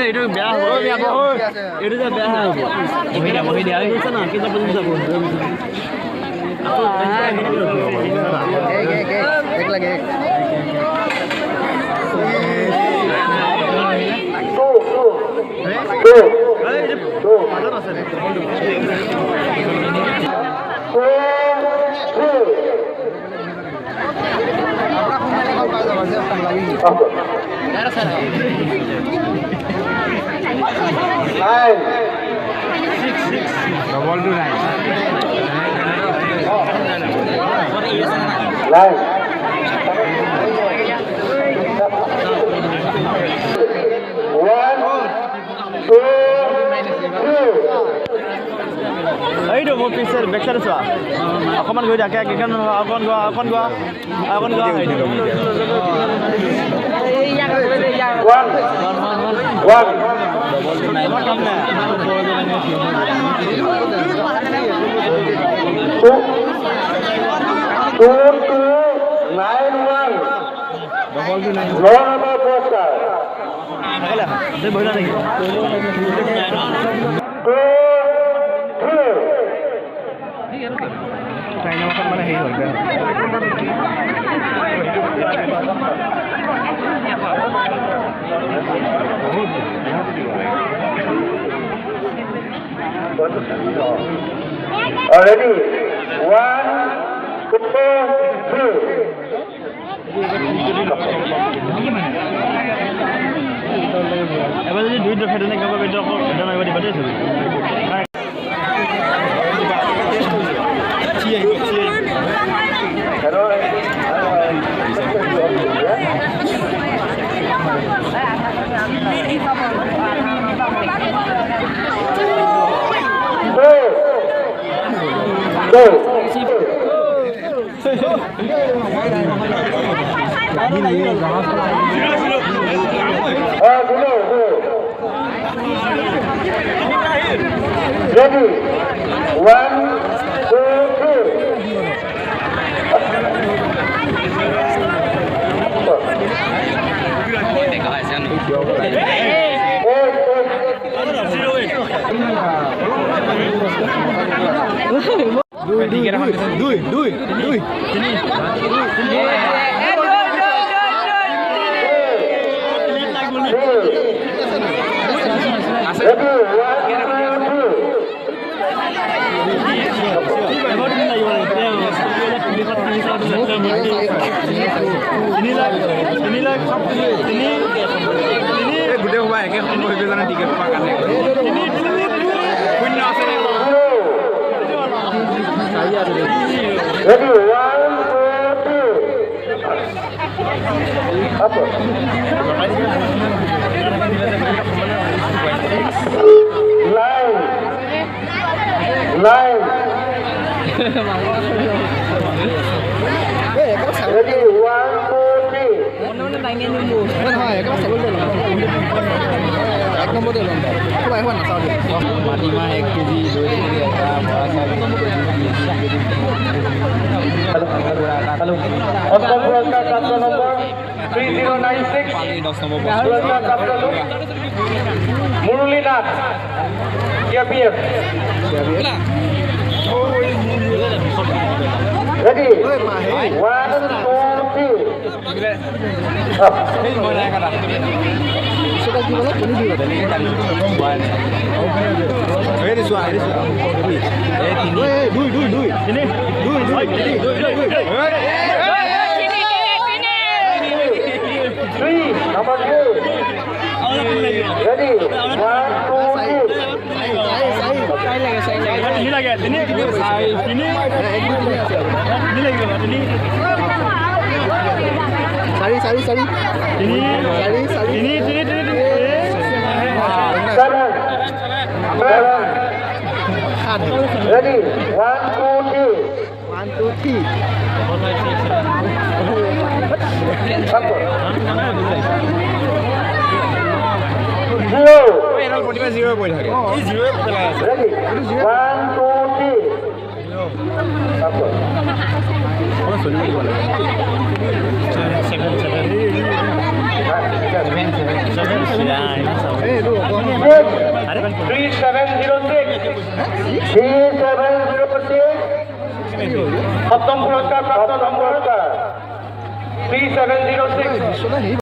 এইটো বেয়া হ'ব এইটো যে বেয়া হ'ব বহি দিয়া হৈছে না কেতিয়া পৰ্যন্ত যাব এক লাগে এইটো মোৰ পিছে বেকচাইড চোৱা অকণমান গৈ থাকে কেইখন অকণ গোৱা মানে হেৰি হ'ল Already, 1, 2, 3. এবাৰ যদি দুই দফা তেনেকৈ মাৰিব দিবা দেই Ready, 1, 2, 3. Line. Ready, 1, 2, 3. মাটিমাহ 1 কেজি 2 কেজি এটা বৰা চাউল number 3096. Muruli Nath. KPF. Ready? 1, 2, 3. Number 2. Ready? 1, 2, 3. Ready? 1, 2, 3. Zero. Ready? 1, 2, 3. সপ্তম পুরস্কার প্রাপ্ত নম্বর 3706